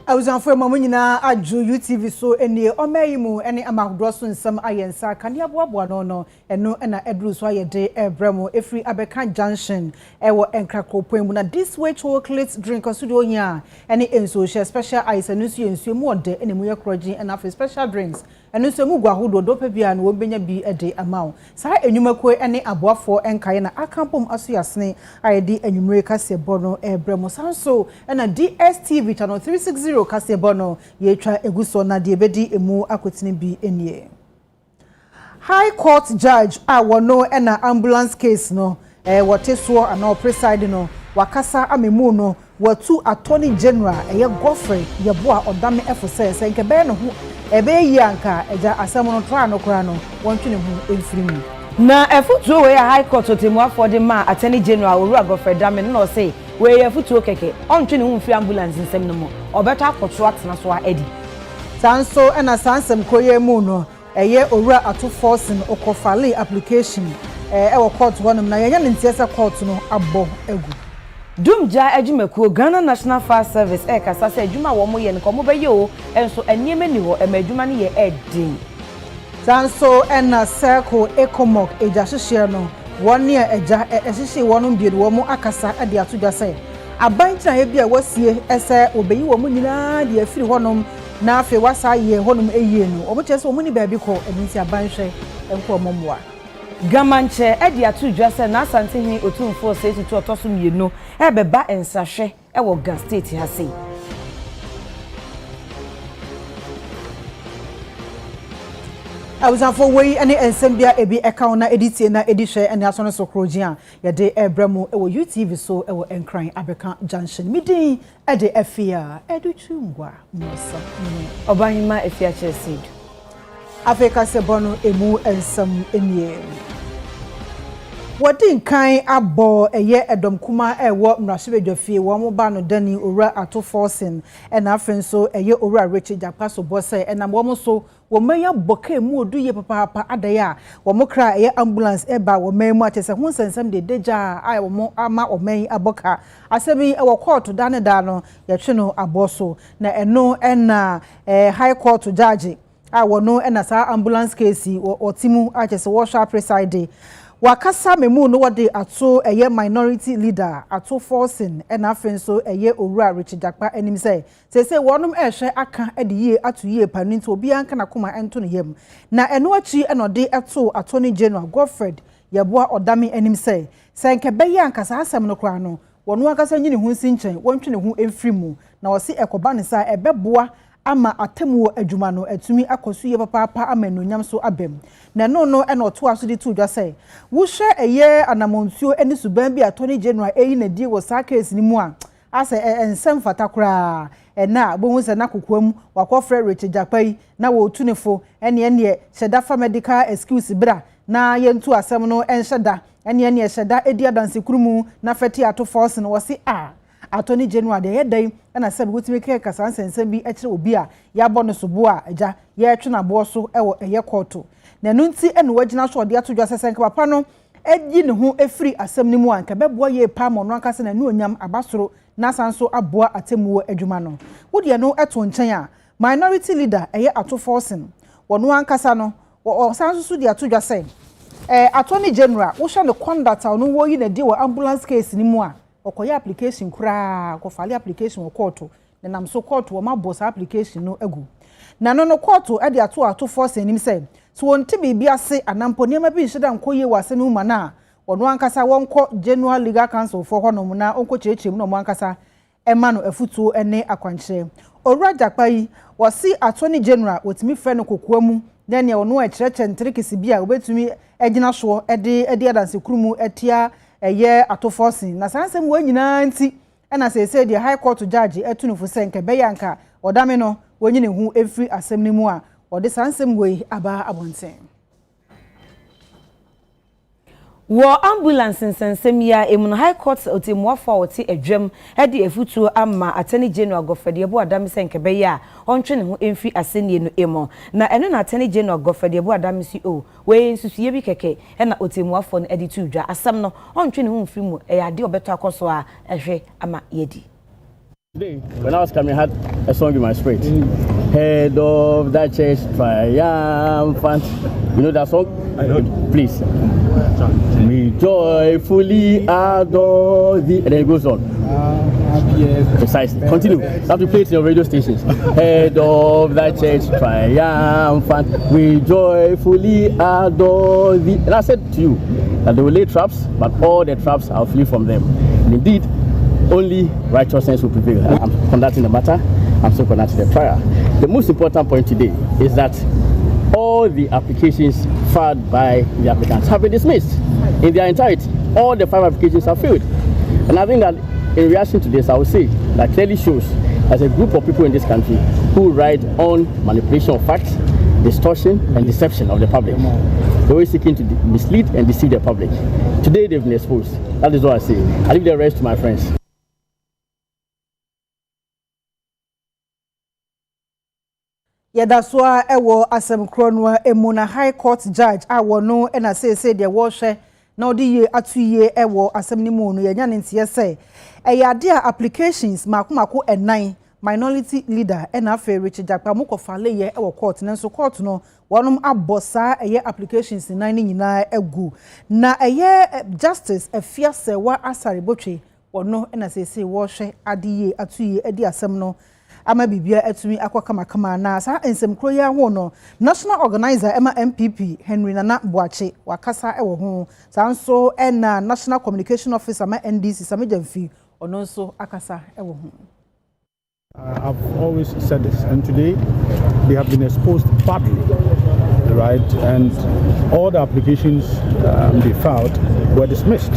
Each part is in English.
I was on for a moment now. I drew UTV so any Omeyimu any Amakdrosun some Ayensa can you have no and no and Edru Swaya Day Bremo every Abekan Junction Ewa and Krakopo this way chocolate drink or sudonia any in social special ice and you and more day any more crudging and after special drinks and no Mugwa who do dopebia and will be a day amount. Sa enumakwe any abwa for and Kayana Akampum Asiasne ID and Numerica Sebono Bremo Sanso and a DSTV channel 360 Kasebono ye try eguso na de bedi emu akotini bi enye. High Court judge wono na ambulance case no woteso ana preside no wakasa amemu no watu attorney general Godfrey ye boa odame efose se nke be no ho ebe yi anka eja asem no tra no kora no wontwe ne ho emfirimu na efutuo we high court otemu afode ma attorney general Owura Godfrey dame no say we efutuo keke ontwe ne ho mfiri ambulance nsem no mo obeto akoto atena so edi sanso na sansem koye mu no Owura ato forcing okofale application ewo court wonum na yenya ne ntiesa court no abo egu Dumja Ejimekuo Ghana National Fire Service kasa se adwuma wo mo ye ne komo be ye o enso enieme ni ho adwuma ne ye edi sanso na circle ecomoc ejahihye no won ye eja ehihye wonum bi wo mo akasa ade atodwa se abankira he bia wasie ese obeyi wo mo nyina de afiri honom na afi wasa ye honum eyie no obo chese wo mo ni baabi ko enisi abanhwe enko momwa Gamanche edi atudwa se na asante hin otumfo se tutu otoso mienu ebeba ensahwe ewo Gan State ha sei I was for way any ensembia ebi ekauna editie na edihwe ene asono sokrogia ye de ebremu ewo UTV so ewo enkran Abeka Junction midin ede afia educhungwa musa Obahima efia chesid Africa sebono emu ensam enie Wadin kan abo eye edom kuma ewo mrahwebedwafie wo mo ba no dani Owura ato forcing na afenso eye Owura Richard Japaso bose na wo mo so wo manya boka mu oduye papa adaya wo mo kra eye ambulance eba wo memu atese hu sensem de deja ai wo mo ama omen aboka asemi ewo court dane da no ye twe no aboso na eno na high court judge wono na sa ambulance case otimu atese wo sha preside wakasa memu no wode ato eye minority leader ato forcing na afenso eye Owura Richard Jakpa anim say wonum ehwe aka ediye ato ye paninto obi anka na koma ento no yem na eno achi enode eto attorney general Godfrey yeboa odame anim say nke beye anka sa asem no kra no wono akasa nyine hu sinchen wontwe ne hu emfirimu na wo se ekoba ne sa ebeboa ama atemu adwuma no atumi akoso ye papa amanonyam so abem na no na oto aso de tu dwa say wo hwe eye anamontuo eni suban bi attorney general eyi na die wo sa case ni mu a ase ensem fatakura na bohu se na kokoam wakofre Richard Jakpa yi na wo tunefo ene sheda medical excuse bra na yentu asem no enhyeda ene sheda edi adanse kurumu na feti ato force no wo se attorney general de yedai na sabe wotime ke kasa nsensem bi ekire obi a ya bɔ no sobo a agya ya etwe na bo so ewo eye koto na nunti ene wagina so de atodwa sesen ke papa no egi ne ho efiri asem ni mu anka beboa ye pa mo no akase na onyam abasoro na sanso aboa atemu adwuma no wode no eto nchen a minority leader eye ato forcing wono ankasa no o sanso so de atodwa sen attorney general wo hwe ne conduct a no wo yi na di wo ambulance case ni mu a okoya application kura ko file application wo court na nam so court wo ma boss application no egu na no court e de ato force enim say so wonte bibia se anampo niam bi nhida nkoye wase no ma na wono ankasa wonko General Legal Council for honom na onko chirechim no mo ankasa ema no afutuo ene akwankyere Owura Jakpa yi wasi attorney general wotimi fe no kokoamu na ne wono a kireche ntrikisi bia obetumi agina so ede adanse kurumu etia eye ato forcing na sansem wo nyina nti na say the high court judge etunufo senke beyanka odame no wonyine hu every assembly mu a ode sansem wo aba abonten wo ambulance nsensem ya emuno high court otemuafo oti adwam ede efutuo ama attorney general Godfrey Ebo Adame senke be ya ontwe ne ho emfi asenie no emo na eno na attorney general Godfrey Ebo Adame CO we nsusuye bi keke na otemuafo no ede tudwa asam no ontwe ne ho mfiri mu ade obeto akoso a ehwe ama yedi. Today, when I was coming, I had a song in my spirit. Head of the church triumphant. You know that song? I know. Please. We joyfully adore thee. And then it goes on. Precisely. Continue. You have to play it in your radio stations. Head of the church triumphant. We joyfully adore thee. And I said to you that they will lay traps, but all the traps are flee from them. And indeed, only righteousness will prevail. I'm conducting the matter. I'm still conducting the trial. The most important point today is that all the applications filed by the applicants have been dismissed in their entirety. All the 5 applications have failed. And I think that in reaction to this, I would say that clearly shows as a group of people in this country who ride on manipulation of facts, distortion and deception of the public. They're always seeking to mislead and deceive the public. Today they've been exposed. That is what I say. I leave the rest to my friends. Yadaswa ewo asem kronwa emuna high court judge awono ena say de wo hwe na odi ye atuye ewo asem ni mu no yanya ntie say eyade applications makomako enan minority leader ena afa Richard Jakpa mukofale ye ewo court nenso court no wonom abosa eye applications nan ni nyina egu na eye justice efiase wa asare botwe wono ena say wo hwe adiye atuye edi asem no ama bibia etumi akwa kama na sa ensem kro ya ho no national organizer ema MPP Henry Nana Boache wakasa ewo ho sanso ena national communication officer ma NDC Samejamfi ono nso akasa ewo ho. I've always said this, and today they have been exposed badly, right? And all the applications they filed were dismissed,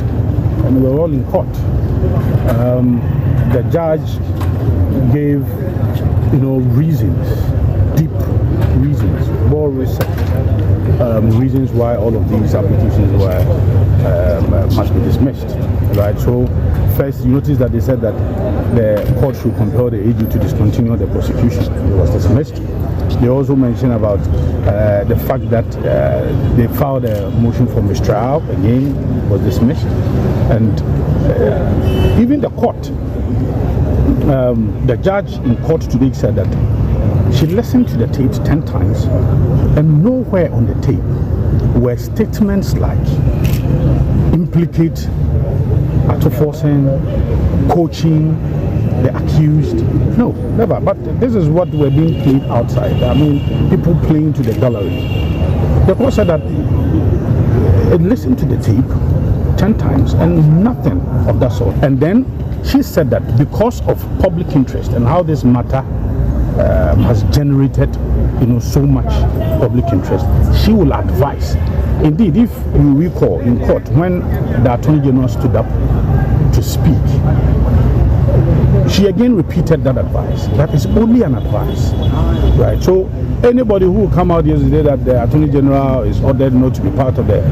and we were all in court. The judge gave, reasons, deep reasons, well researched reasons why all of these applications must be dismissed, right? So first, you notice that they said that the court should compel the AG to discontinue the prosecution. It was dismissed. They also mentioned about the fact that they filed a motion for mistrial. Again, was dismissed. And even the court, the judge in court today said that she listened to the tapes 10 times, and nowhere on the tape were statements like implicate, autoforcing, coaching the accused. No, never. But this is what were being played outside. I mean, people playing to the gallery. The court said that it listened to the tape 10 times and nothing of that sort. And then she said that because of public interest and how this matter has generated, so much public interest, she will advise. Indeed, if you recall in court when the Attorney General stood up to speak, she again repeated that advice. That is only an advice, right? So anybody who will come out yesterday that the Attorney General is ordered not to be part of the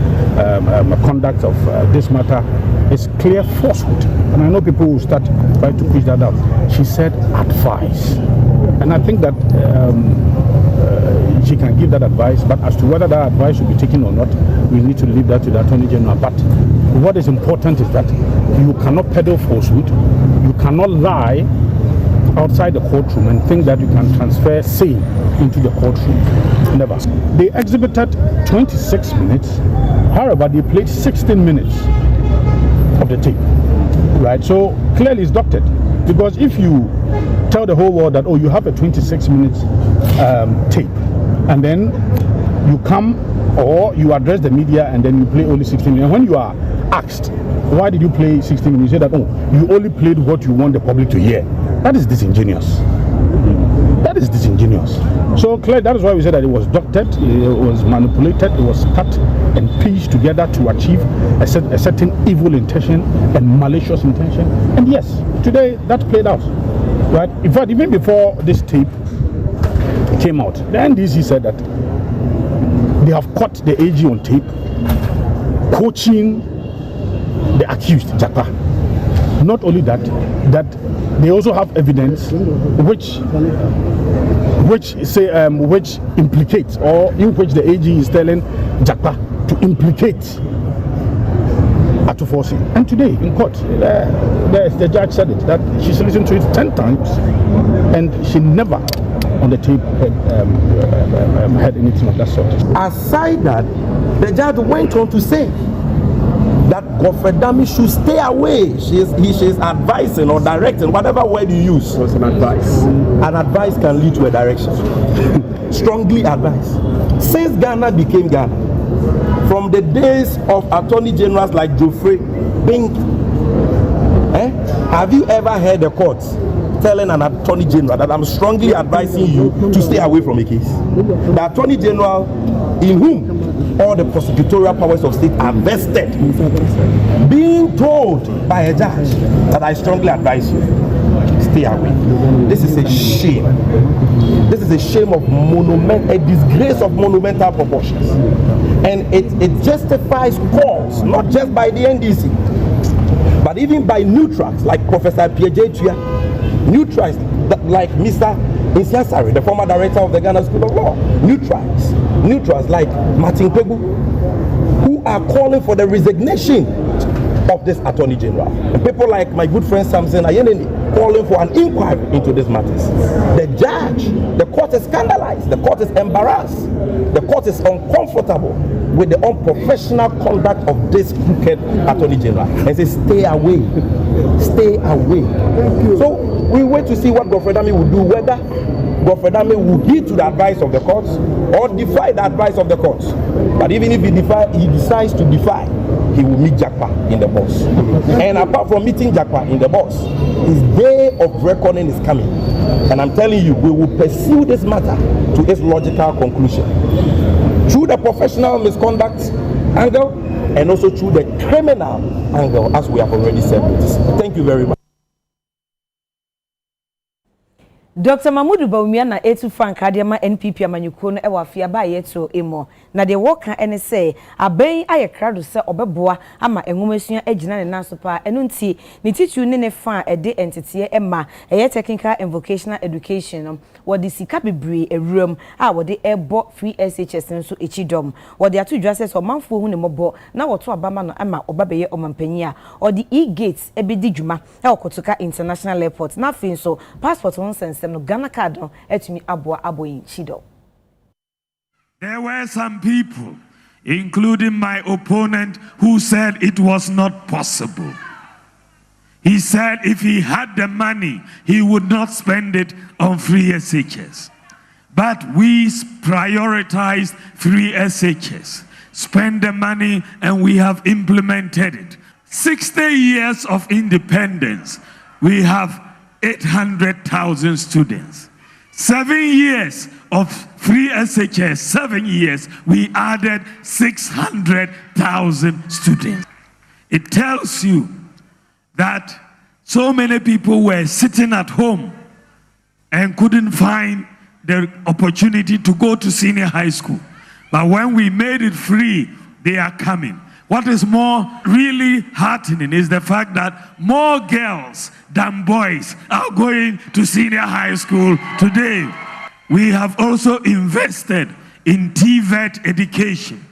conduct of this matter is clear falsehood. And I know people will start trying to push that out. She said advice. And I think that she can give that advice, but as to whether that advice should be taken or not, we need to leave that to the Attorney General. But what is important is that you cannot peddle falsehood, you cannot lie outside the courtroom and think that you can transfer same into the courtroom. Never. They exhibited 26 minutes, however, they played 16 minutes of the tape, right? So clearly it's doctored, because if you tell the whole world that, oh, you have a 26 minutes tape, and then you come or you address the media and then you play only 16 minutes. When you are asked, why did you play 16 minutes? You say that, oh, you only played what you want the public to hear. That is disingenuous. That is disingenuous. So clearly, that is why we said that it was doctored, it was manipulated, it was cut and pieced together to achieve a certain evil intention and malicious intention. And yes, today that played out. Right? In fact, even before this tape came out, the NDC said that they have caught the AG on tape coaching the accused, Jakpa. Not only that they also have evidence which implicates, or in which the AG is telling Jakpa to implicate to force it. And today in court, the judge said it, that she's listened to it 10 times and she never on the tape had anything of that sort. Aside that, the judge went on to say that Godfrey Dami should stay away. She's advising or directing, whatever word you use. What's an advice? An advice can lead to a direction. Strongly advised. Since Ghana became Ghana, from the days of attorney generals like Geoffrey Bing, have you ever heard the court telling an attorney general that I'm strongly advising you to stay away from a case? The attorney general in whom all the prosecutorial powers of state are vested, being told by a judge that I strongly advise you, stay away. This is a shame. This is a shame of a disgrace of monumental proportions. And it justifies calls, not just by the NDC, but even by neutrals like Professor P.J. Tuya, neutrals like Mr. Insiasari, the former director of the Ghana School of Law, neutrals like Martin Pegu, who are calling for the resignation of this attorney general, and people like my good friend Samson Ayeneni calling for an inquiry into these matters. The judge, the court is scandalized, the court is embarrassed, the court is uncomfortable with the unprofessional conduct of this crooked attorney general, and says stay away, stay away. So we wait to see what Godfrey Dami will do, whether Godfrey Dami will heed to the advice of the courts or defy the advice of the courts. But even if he decides to defy, he will meet Jakpa in the boss. And apart from meeting Jakpa in the boss, his day of reckoning is coming. And I'm telling you, we will pursue this matter to its logical conclusion through the professional misconduct angle and also through the criminal angle, as we have already said. Thank you very much. Dr. Mahmoud Bawumia na etu Frank Adiama NPP amanyuko no ewa afia ba yeto emo na de woka ene se aben aye krado se obeboa ama enwomesua agina ne nanso pa eno nti ne titu ne ne fa ede entity ema eye technical and vocational education wodi sika bebre ewuram a wodi ebo free SHS nso echidom wodi atu dwase so manfo hu ne mobo na woto abama no ama obabeye omampanyi a odi e-gates ebedi dwuma e okotoka international airport na fin so passport won sense no Ghana card no etumi aboa aboyin chido. There were some people, including my opponent, who said it was not possible. He said if he had the money, he would not spend it on free SHS. But we prioritized free SHS, spend the money, and we have implemented it. 60 years of independence, we have 800,000 students. 7 years of free SHS, 7 years, we added 600,000 students. It tells you that so many people were sitting at home and couldn't find the opportunity to go to senior high school. But when we made it free, they are coming. What is more really heartening is the fact that more girls than boys are going to senior high school today. We have also invested in TVET education,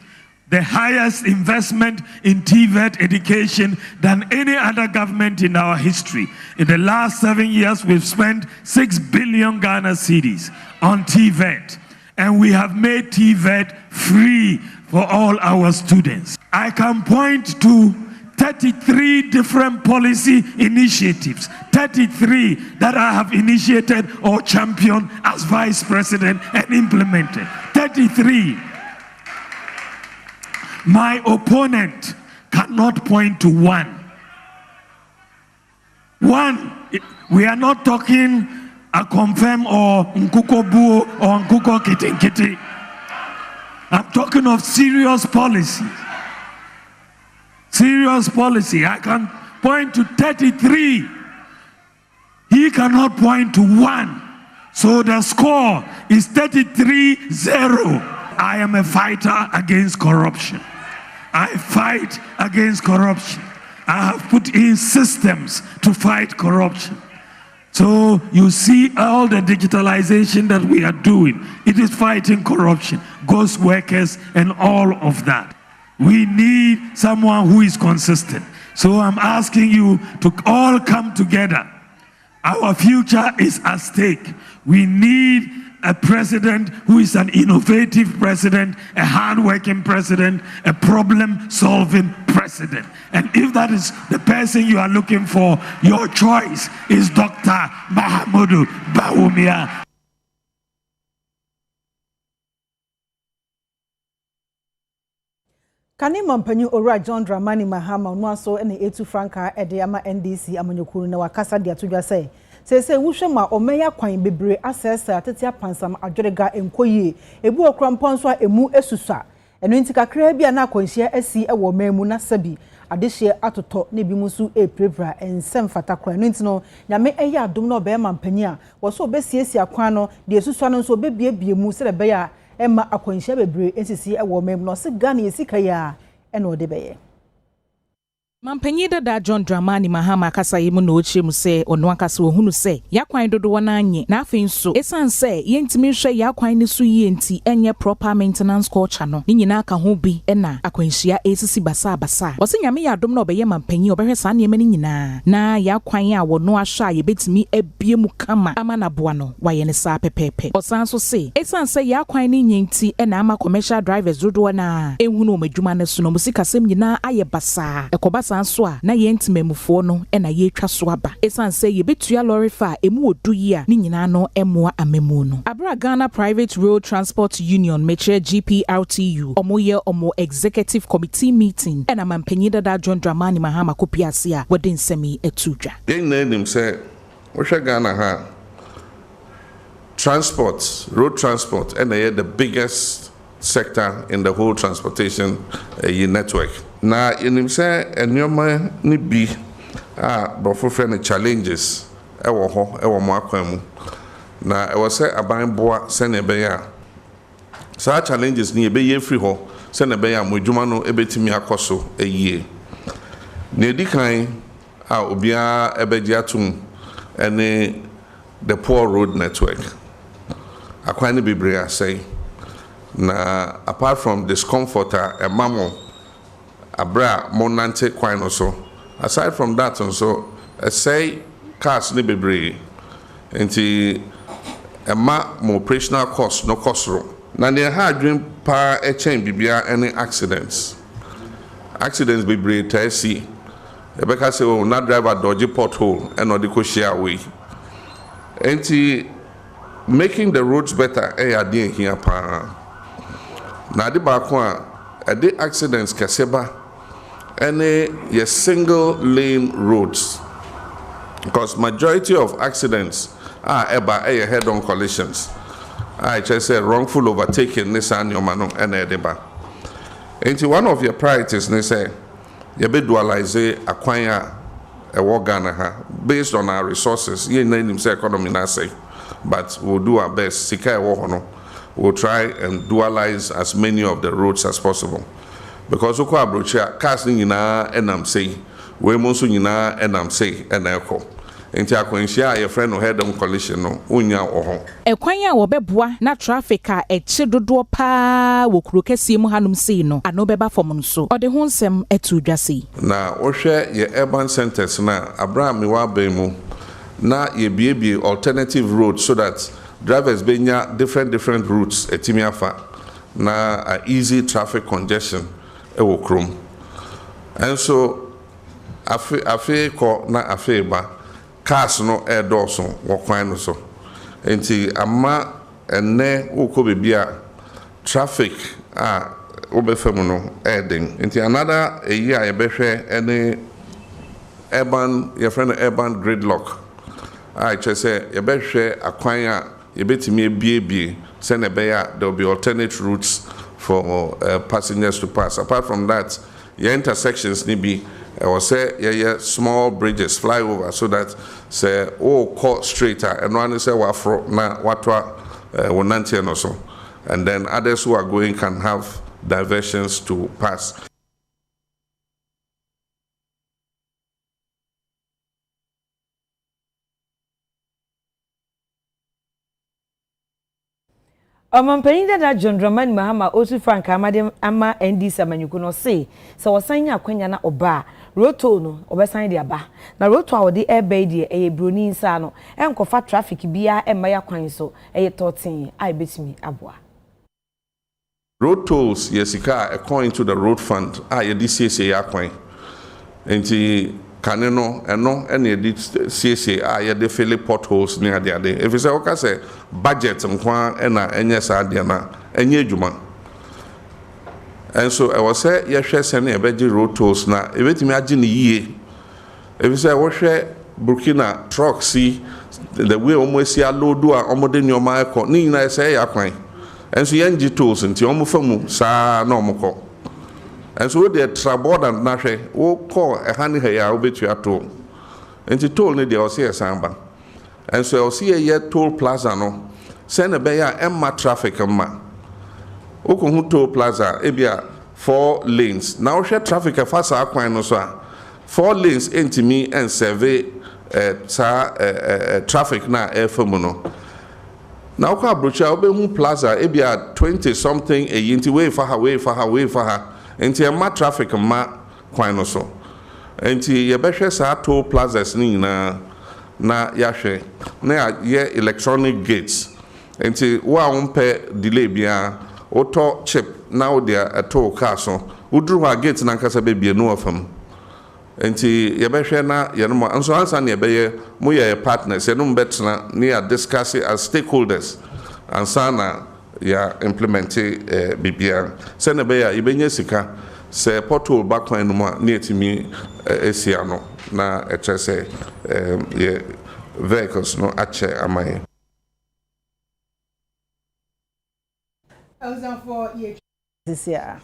the highest investment in TVET education than any other government in our history. In the last 7 years, we've spent 6 billion Ghana cedis on TVET, and we have made TVET free for all our students. I can point to 33 different policy initiatives, 33 that I have initiated or championed as vice president and implemented. 33. My opponent cannot point to one. One, we are not talking a confirm or nkuko buo or nkuko kiti. I'm talking of serious policy. Serious policy. I can point to 33. He cannot point to one. So the score is 33-0. I am a fighter against corruption. I fight against corruption. I have put in systems to fight corruption. So you see all the digitalization that we are doing. It is fighting corruption, ghost workers, and all of that. We need someone who is consistent. So I'm asking you to all come together. Our future is at stake. We need a president who is an innovative president, a hard-working president, a problem-solving president. And if that is the person you are looking for, your choice is Dr. Mahamudu Bawumia. Kani mampanyu ora John Dramani Mahama no aso ene etu franka ede ama NDC amanyokuru na wakasa dia tudwa se wuhwe ma omeya kwan bebre asese atete apansam adwerega enkoyie ebu okrampo so emu esusa eno ntika kra bia na akwanhia asi ewo memu na sabi adehye atoto ne bi musu eprepra ensem fatakra eno ntino nyame eya adom na obe mampanyi a wo so obesiesi akwan no de esusa no so obebiebie mu se be ya Emma akwanhia bebre ensisi ewo mem no se Ghana yesika ya eno de beye Mampanyi dada John Dramani Mahama kasa yimu no ochie mu se ono akasa ohunu se yakwan dodo na anye na afin so esan se yentimi hwe yakwan ni so yenti enye proper maintenance culture no ni nyina aka ho bi na akwanhia esisi basa wose nyame ya dom na obeye mampanyi obehwe sa ne mani nyina na yakwan a wono ahwa ye betimi abie mu kama ama na boa no waye ne sa pepepe osan so se esan se yakwan ni nyenti na ama commercial drivers dodo na ehunu omadwuma ne so no musikasem nyina aye basa ekoba sanswa na yentimemufo no na yetwa so aba esan say yebetua lorry fa emu odu yi a ni nyina no emoa amemu no abra Ghana Private Road Transport Union meche GPRTU omoye omo executive committee meeting na mampanyi dada John Dramani Mahama kopiase a wode nsemi etudwa yen na nim say wo hwe Ghana ha road transport and the biggest sector in the whole transportation network. Na yenim say enyoma ni bi brofo friend challenges ewo ho ewo mo akwan mu na ewo say aban boa se na be ya sa challenges ni ebe ye free ho se na be ya modwuma no ebetimi akoso eyie na edikan obia ebeji atum ene the poor road network akwan ni bebre asay na apart from discomfort a mammo abra monante kwan also aside from that also say cars ni bebre enti ma operational cost no cost ro na ne ha adwen pa chain bibia any accidents bebre tasi ebeka say o na driver dodge pothole and no dey go share away enti making the roads better dey here pa na de ba ko a de accidents kaseba any a single lane roads because majority of accidents are eba head on collisions I just say wrongful overtaking Nissan Yomano and Edeba. Into one of your priorities they say you be dualize acquire a war Ghana based on our resources you name him say economy na say but we'll do our best sika war we'll try and dualize as many of the roads as possible. Because oko abrocha cars ni nyina enam sei we mo so nyina enam sei ena eko enti akwanhia your friend no head on collision no unya oho ekwan a wobeboa na traffic a eche dodo pa wo kuro kese mu hanum sei no ano beba fom nso ode ho nsem etudwa sei na wo hwe ye urban centers na abraham wa bemu na ye biebie alternative roads so that drivers benya different routes etimi afa na a easy traffic congestion ewo krom and so afi ko na afi ba cars no doso wo kwan no so enti ama enne wo ko bebia traffic wo be fam no edin enti another a year ye behwe any urban your friend urban gridlock I just say ye behwe akwan a ye betimi biebie say na be ya there will be alternate routes for passengers to pass. Apart from that, your intersections need be or say small bridges flyover so that say call straighter and one say wafro na watwa wonanti and also and then others who are going can have diversions to pass. Omampani dada John Dramani Mahama otu Frank Amade ama NDC amanyuku no say so wasanya akwanya na oba roto no obesan de aba na roto a wode ebe de eye broni nsa no enkofa traffic bia emma ya kwan so eye 13 ai betimi aboa. Road tolls, yesika, according to the road fund, yedi CSA yakwan. Enti kaneno eno ene yedi CSA yedi fill potholes near the ade. If you say okay say budget mkwa ena enye sa ade na enye adwuma. And so I was say yehwe se na ebeji road tolls na ebetimi agi ne yie. If you say wo hwe Burkina truck see the way almost see a load do a omode nyoma ekọ ni na say yakwan. And so young tools and Tiomufamu sa no moko. And so they troubled and nashe, oh call a honey hair obit you at all. And she told me they will see a samba. And so I'll see a yet toll plaza no. Send a bear Emma traffic and ma. Oku toll plaza, ebia 4 lanes. Now share traffic a fast aquino so 4 lanes into me and survey traffic na efemuno. Now, Kabrucha, Obehu Plaza, ebia 20 something a yinti way for her, and ma traffic ma quino so. And Yabesha sa toll plazas ni na yashe, na ye electronic gates. And wa umpe delay bia, auto chip now they are a toll castle. Udru ha gates na kasa baby no of them. Enti yebehwe na yenmo anso ansa na yebeye mo ye partners yenum betna near discuss as stakeholders ansa na ya implement bibia se na be ya ibenye sika se portal bakwan no ma na etimi esia no na echese ye vehicles no ache amaye. For this year.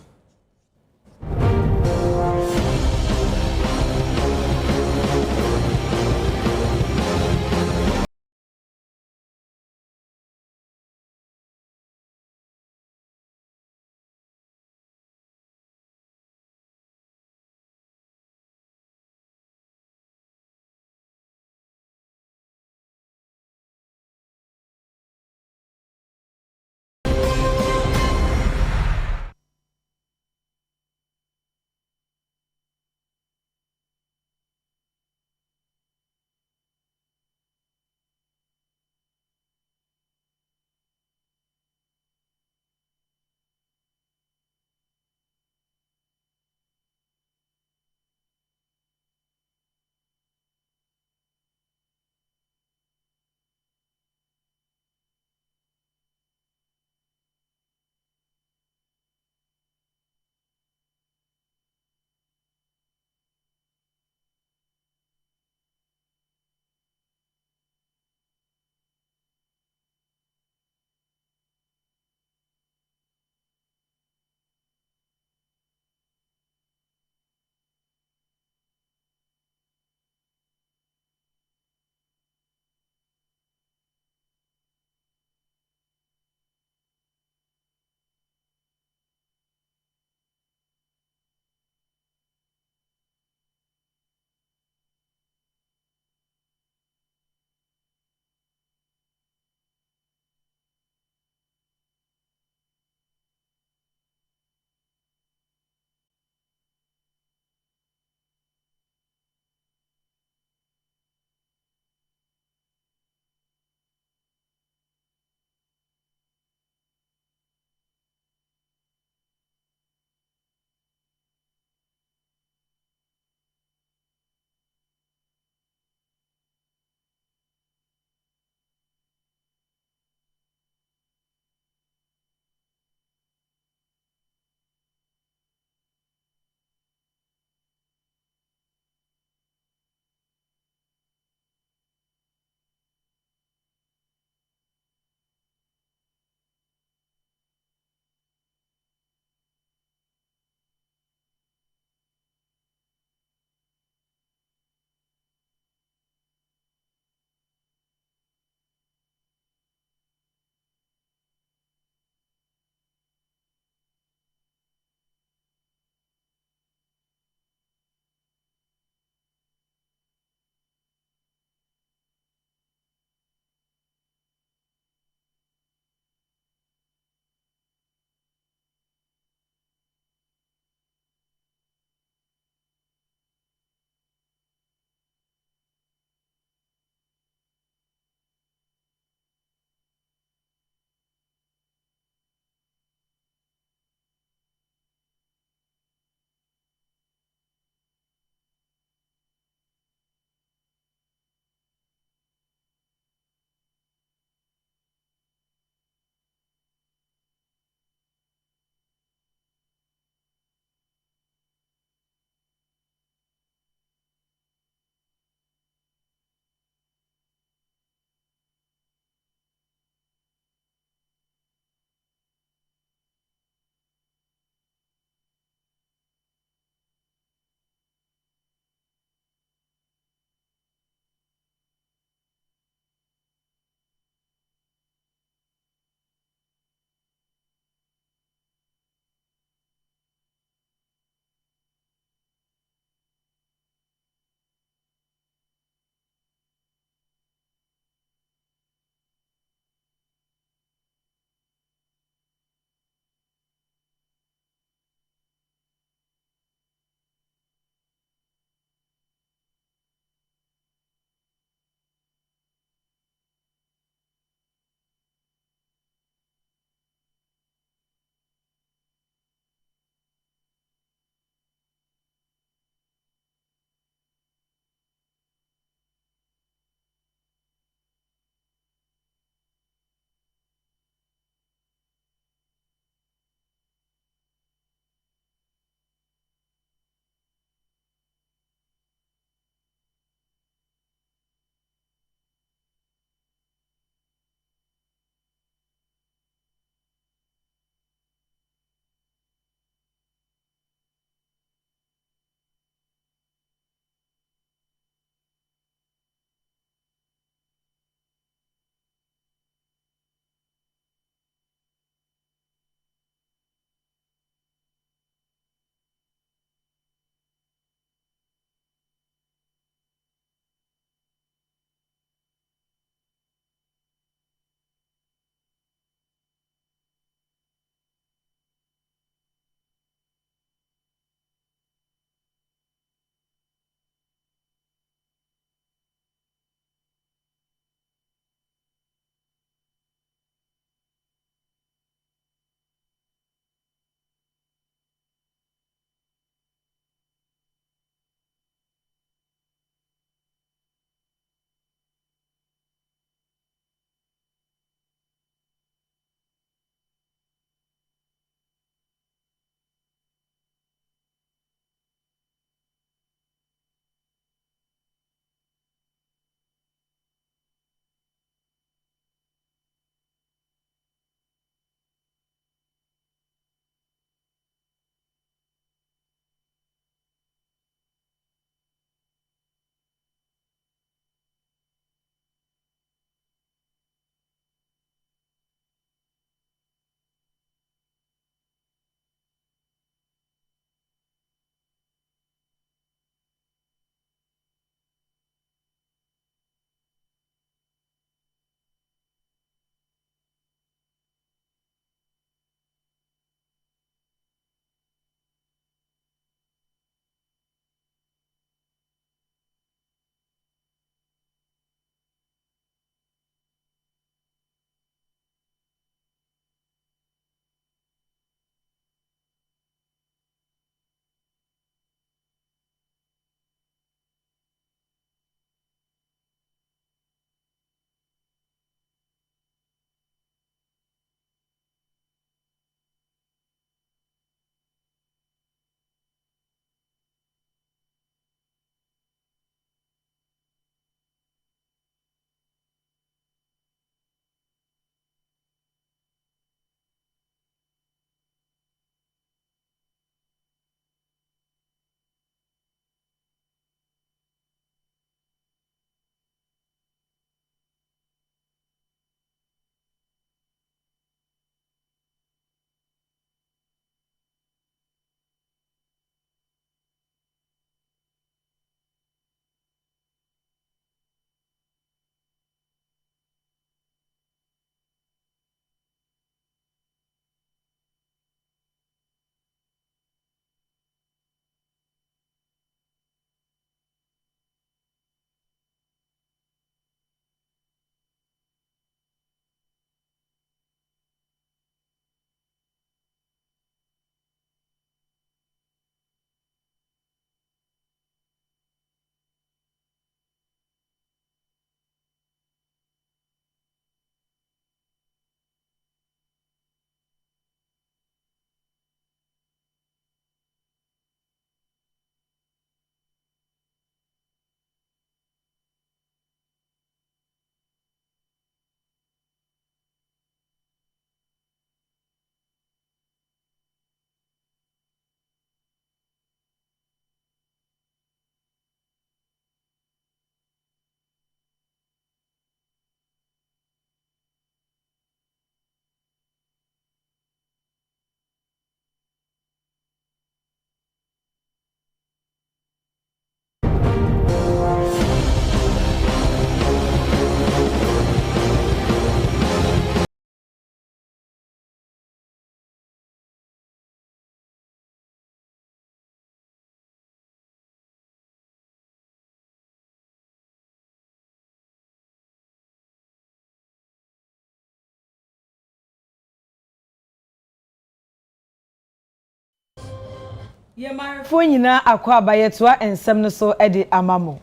Yemarefo nyina akwa abayetoa ensem no so edi amamo.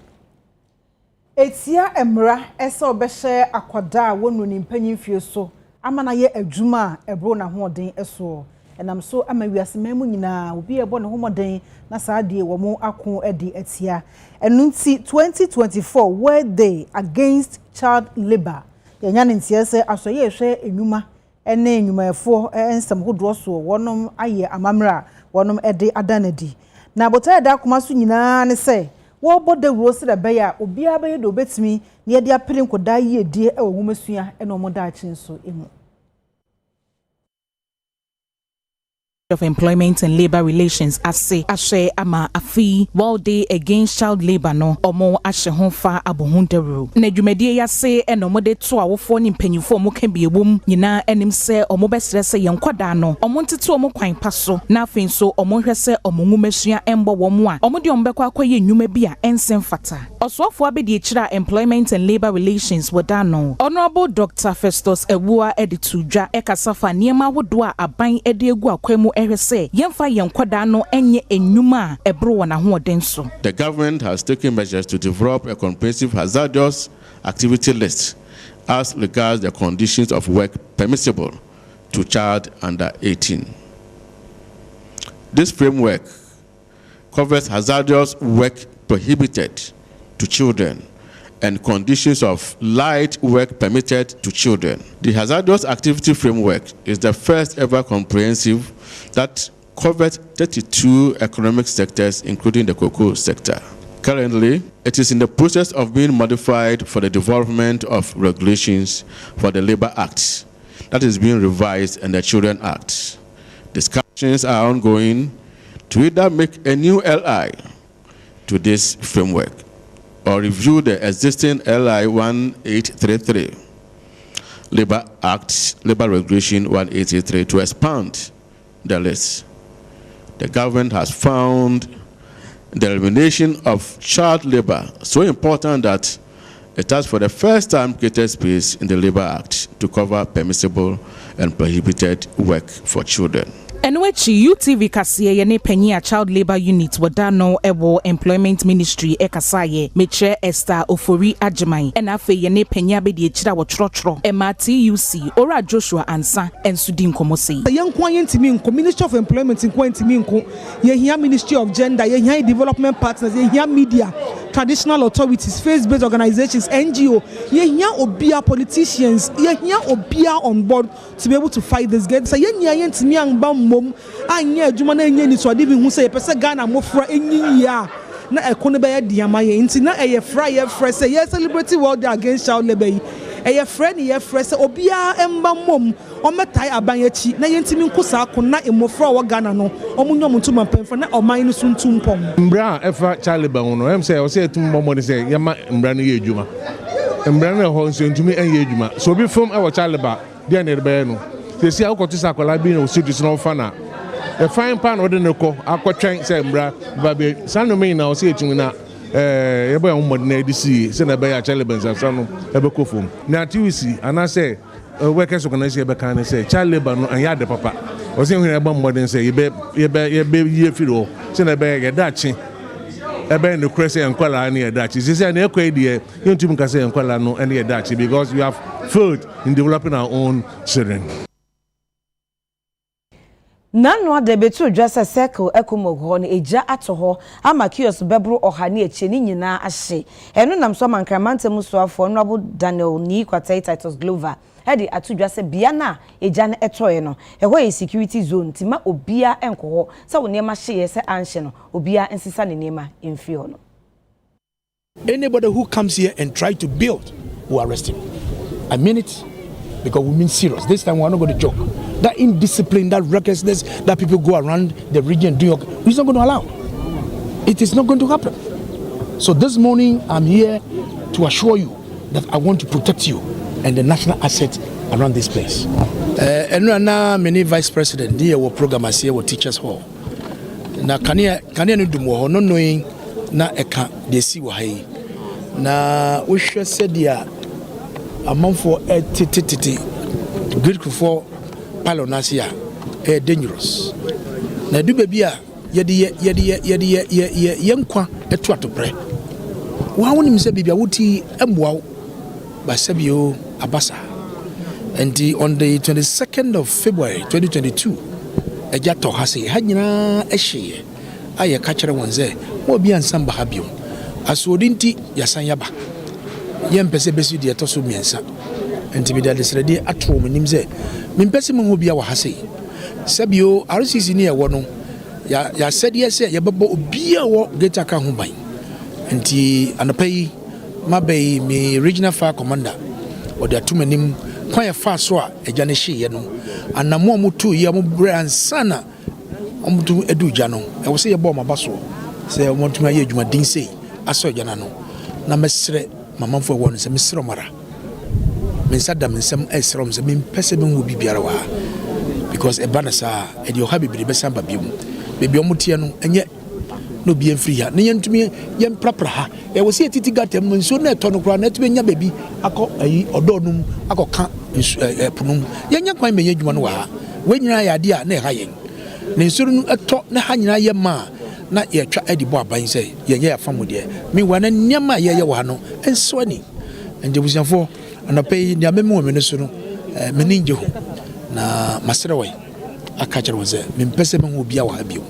Etia emra ese obehye akwada wonu ni mpanyimfie so amana ye adwuma ebro na hoden eso enam so amawiase mamu nyina obi ebo ne homoden na saade wo mu ako edi etia enunti 2024 World Day Against Child Labor yenya ne ntie se asoye ehwe enwuma ene enwumaefo ensem hodo so wonom aye amamra wonom edi adanadi na bota da akoma so nyina ne se wo bode rose da beya obi abaye do betimi ne ye dia pere nkoda ye die e wo masua e no mo da achi nso emu of Employment and Labor Relations ase ashe ama afi World Day Against Child Labor no omo ashe honfa abohunderu na dwumadie yase eno mo de to awofo ni mpanyifo mo ka biebom nyina enim se omo besre se yenkwada no omo ntete omo kwan paso na afin so omo hwese omo ngumasua embo wo mo a omo de omo bekwa akwaye nnwuma bi a ensem fata osofo abedi ekira Employment and Labor Relations wodano Honorable Dr. Festus Ewua editudwa ekasafa niema wodo a aban ede egu akwamu ehwese yemfa yenkwada no enye enwuma ebro wona hoden so. The government has taken measures to develop a comprehensive hazardous activity list as regards the conditions of work permissible to child under 18. This framework covers hazardous work prohibited to children and conditions of light work permitted to children. The hazardous activity framework is the first ever comprehensive that covers 32 economic sectors, including the cocoa sector. Currently, it is in the process of being modified for the development of regulations for the Labor Act that is being revised and the Children Act. Discussions are ongoing to either make a new LI to this framework or review the existing LI 1833, Labor Act, Labor Regulation 1883 to expand the list. The government has found the elimination of child labor so important that it has for the first time created space in the Labor Act to cover permissible and prohibited work for children. Enwechi UTV kasiye yene penyi a child labor unit wadano ewo employment ministry ekasaye meche Esther Ofori Ajimai enafe yene penyi abedi echira wo trotro MRTUC ora Joshua Ansa ensudi nkomose yenkwa yentimi nko Ministry of Employment nkwa yentimi nko yehia Ministry of Gender yehia Development Partners yehia media traditional authorities faith-based organizations NGO yehia obia politicians yehia obia on board to be able to fight this game so yenya yentimi anba mom anya adwuma na enya ni so ade bi hu se yepese Ghana mofra enyi ya na ekone be ya diama ye nti na eye fra ye frese ye celebrate World Day Against Child Labor yi eye fra ni ye frese obia emba mom o metai aban yachi na yentimi nkosa akona emofra wo Ghana no omunyom ntuma pemfa na oman no suntum pom mbra efa Child Labor no em se o se tum bomo de se yema mbra no ye adwuma mbra no ho nso ntumi enye adwuma so bi from e wo Child Labor de na be no they see how got this akola bi no city no fana a fine pan or the noko akotwen say mbra babe sanu me na o say etumi na e boy mo na dc say na be ya Child Labor sanu e be kofom na tiwisi ana say workers organization be kan say Child Labor no anya de papa o say hwe e ba modern say ye ye firo say na be ye dachi e be no crese enkwala na ye dachi say na ekwa die yentumi ka say enkwala no and ye dachi because we have failed in developing our own children. Nano de betu dwasa circle ekomogo no eja atoho ama kios bebro ohane eche ni nyina ahye eno nam so mankramante musoafo Honorable Daniel ni kwatai Titus Glover edi atudwase bia na eja na etoye no eho ye security zone tima obia enkoho se wonema hye se anhye no obia ensisa ne nema emfi ho no. Anybody who comes here and try to build, we arrest him. I mean it because we mean serious. This time we are not going to joke. That indiscipline, that recklessness that people go around the region doing, it's not going to allow. It is not going to happen. So this morning I'm here to assure you that I want to protect you and the national assets around this place. And now many vice president here will program us here with Teachers Hall. Now can you do more? Not knowing na eka they see why. Na we should say there among for grateful for Palonasia dangerous. Na do baby yenkwa etu atopre wa wonim se bibia wuti emboa ba sebio abasa and on the 22nd of February 2022 eja to hase ha nyina ehye aye ka kire won ze mo bia nsam ba ha bio asodinti yasan yaba yempese besi de to so miensa enti bi da desredi atro monim ze mimpese mo bia wa hase sebio RCC ni e wo no ya said yes ye bebo obia wo geta ka ho ban enti anapai mabei me regional fire commander o de atumanim kwan ya fa so a eja ne hye ye no anamo amutu ye mo bransana amutu eduja no e wo se ye bo maba so se mo tuma ye adwuma din sei aso eja na no na mesre mamamfo wo no se mesre mara mensa da mensem esrom se mempese ben wo bibiara wa because e banasa e de ohabi bi be samba biom bebi omutie no enye no bi enfri ha ne yentumi yemprapra ha e wo se titi gatem no nso na eto no kra na tube nya bebi akọ ayi odonum akọka punum yenya kwan menye dwuma no wa we nyina ya de a na ha yen ne nso no eto na ha nyina ye ma na ye twa edibo aban se yenye ya famo de mi wa na nyama ye wa no enso ani ende busianfo anapai dia memo me no so no meninje ho na masrewai akachara woze mimpese me ho bia wa bio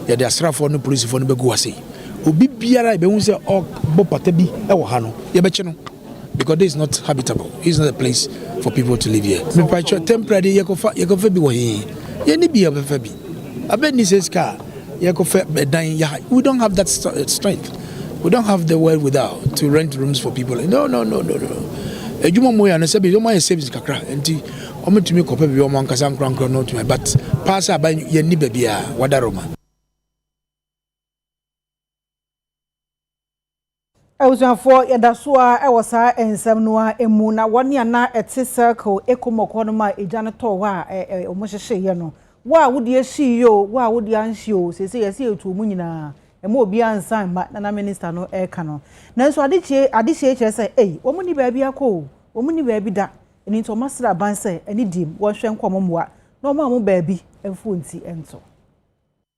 ya de asrafo no police fo no begu wase obi biara be hu se o bopata bi e wo ha no ye be che no because this is not habitable. It's not a place for people to live here. Me picture temporary ye ko fa bi wo he ye ni bi be fa bi abeni says car ye ko fa dan ya we don't have that strength. We don't have the word without to rent rooms for people. No. Ejuma moya na se bi o my service kakra enti o metumi ko pa bi o man kasa nkran no to but pass aba ye ni ba bia wadaroma. Ewusanfo yadasoa ewosa ensem noa emu na woni ana ete circle ekomoko no ma ejane to wa omohehye ye no wa wodi ehyi yo wa wodi anhyi o sese yesi etu mu nyina ema obi ansan ma na minister no eka no nanso adehye kire se omu ni ba bia ko omu ni ba bi da eni to masra ban se eni dim wo hwe nkomomwa na omu amu ba bi emfu nti ento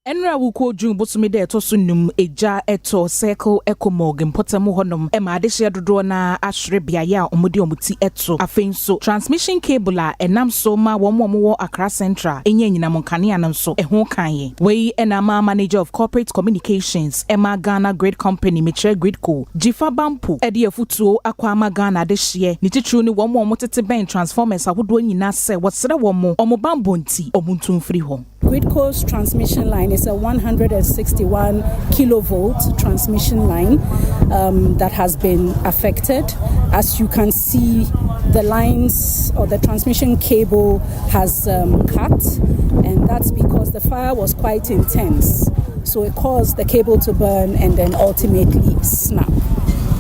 Enra wuko jun bosumi de to sunum eja eto circle ekomog importamu honom e ma adehye dodo na ahwere bia ya omudi omuti eto afenso transmission cable a enam so ma wo Accra Central enye nyina monkane anan so eho kanye we enama manager of corporate communications Emma Ghana Great Company Mitre Gridco Jifa Bampu e de afutuo akwa Ghana adehye ni titru ni wo motete ben transformers ahodo nyina se wosere wo mo omobambonti omuntumfiri ho. Gridco's transmission line is a 161 kilovolt transmission line that has been affected. As you can see, the lines or the transmission cable has cut, and that's because the fire was quite intense. So it caused the cable to burn and then ultimately snap.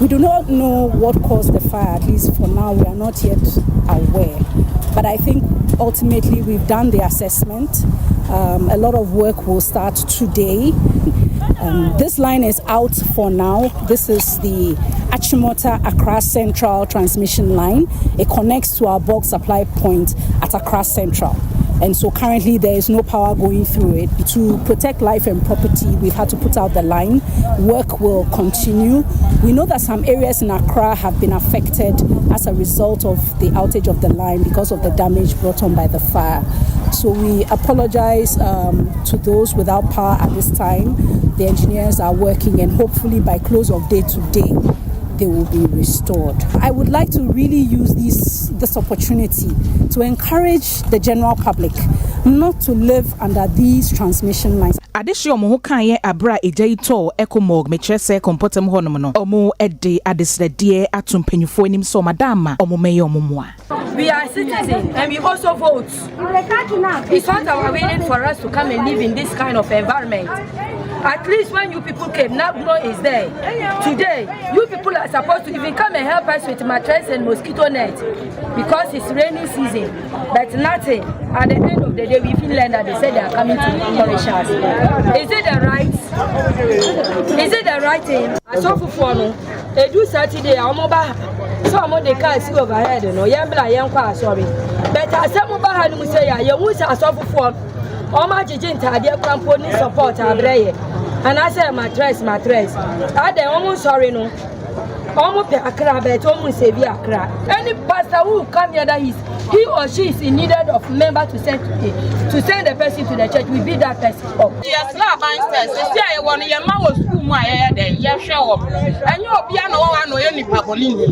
We do not know what caused the fire, at least for now, we are not yet aware. But I think ultimately we've done the assessment. A lot of work will start today. This line is out for now. This is the Achimota Accra Central transmission line. It connects to our bulk supply point at Accra Central. And so currently there is no power going through it. To protect life and property, we've had to put out the line. Work will continue. We know that some areas in Accra have been affected as a result of the outage of the line because of the damage brought on by the fire. So we apologize to those without power at this time. The engineers are working, and hopefully by close of day today, they will be restored. I would like to really use this opportunity to encourage the general public not to live under these transmission lines. Adehye omo ho kan ye abra ejaito ekomog mechese kompotem honom no omo ede adesrede atompanyufo anim so madama omo meye omo moa. We are citizens and we also vote. It's not our willing for us to come and live in this kind of environment. At least when you people came, NABNO is there. Today, you people are supposed to even come and help us with mattress and mosquito net because it's rainy season. But nothing. At the end of the day, we feel like that they said they are coming to punish us. Is it the right? Is it the right thing? I saw for no. They do Saturday, I'm over. Some of the cars see overhead, no, sorry. But as some of the say, you must have for Oma jiji ntade krampo ni support abreye. And I say mattress. I dey almost sorry no. Almost Accra, but almost severe Accra. Any pastor who come here that he or she is in need of member to send the person to the church, we beat that person up. Yes, say I want your man was school my head, yes, show up. And you'll be an one or any papolini.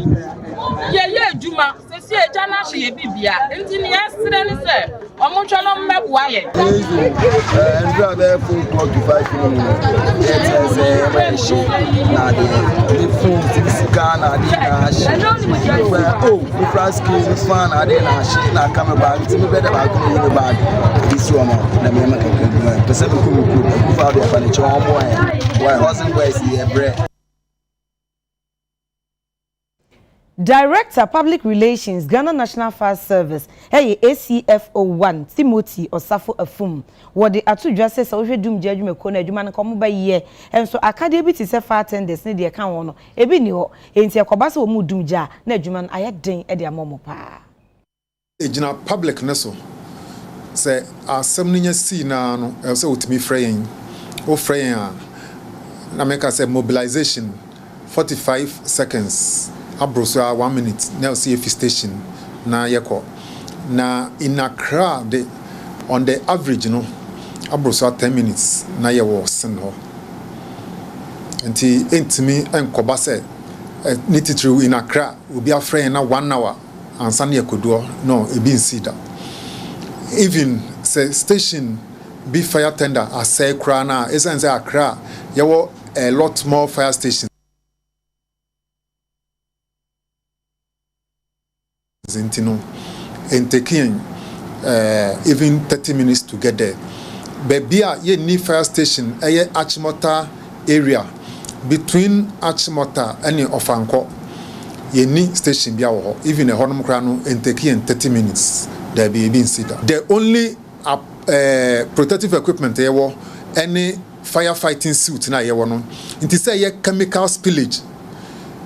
Yeah, Juma, say Jana, she a bibia. And in yesterday, sir, I'm not trying to make wire. And rather 4 o'clock to 5 minutes. Yes, the phone. Ghana, oh, the France is fun. I didn't shit not coming back. It's better about the bag. This one, the American Pacific Group, found the furniture on why wasn't where's the bread. Director Public Relations Ghana National Fire Service hey ACFO1 Timothy Osafo Afum what the atu dwase se ohwe dum je adwuma ko na adwuma no komo ba ye enso akade bi ti se fire attendants ne de kan wono ebi ni ho enti akoba se wo mu dum ja na adwuma no aye den e de amomo pa ejina public ne so se asem nya si na no se otimi freyen o freyen na make say mobilization 45 seconds abroso 1 minute now see a station na yeko na in Accra on the average you know abroso 10 minutes na ye wo sen ho enti entimi enkoba se nititru in Accra obi afren na 1 hour ansa na yekodo no ebi nsida even say station be fire tender asay kra na esense Accra ye wo a lot more fire stations and taking even 30 minutes to get there. But here, you need fire station, a Achimota area between Achimota and Ofanko. You need station, even a Honum Crano, and taking 30 minutes. There be being seen. The only protective equipment there were any firefighting suit na yewono. It is a chemical spillage.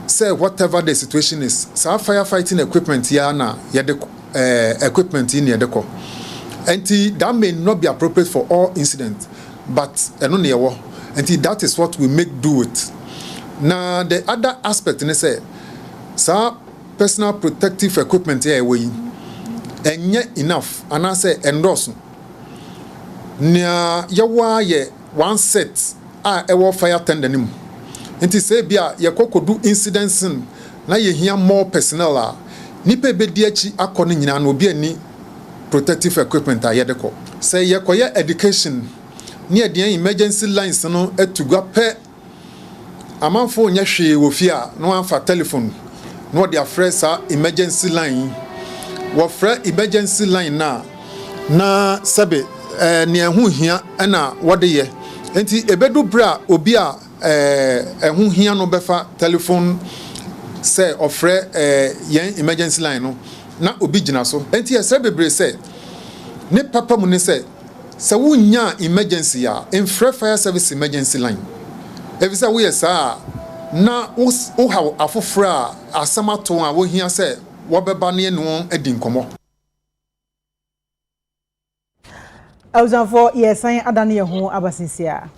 Say whatever the situation is, so firefighting equipment here na equipment in yedeko. And that may not be appropriate for all incidents, but that is what we make do with. Now the other aspect in say, so personal protective equipment here we and yet enough, and I say endorse. Nya yawa ye one set a fire tender. Nti say bia do incidents na ye hia more personnel a nipa be di achi akọ nyina na obi ani protective equipment a ye de ko say ye koye education ne ade emergency lines no atugwa pe amanfo nya hwe wo fi a no anfa telephone no de afre sa emergency line wo frɛ emergency line na sabe ne ehu hia na wo de ye nti ebedu bra obi a who here no befa telephone say ofre yen emergency line no na obi gina so enti ese bebre say ne papa mu ne say se wunya emergency ya infra fire service emergency line evisa we sa na wo ha afofra asamato a wo hia say wo beba ne no adi nkomo awuzanfo yesan adane ye ho abasinsia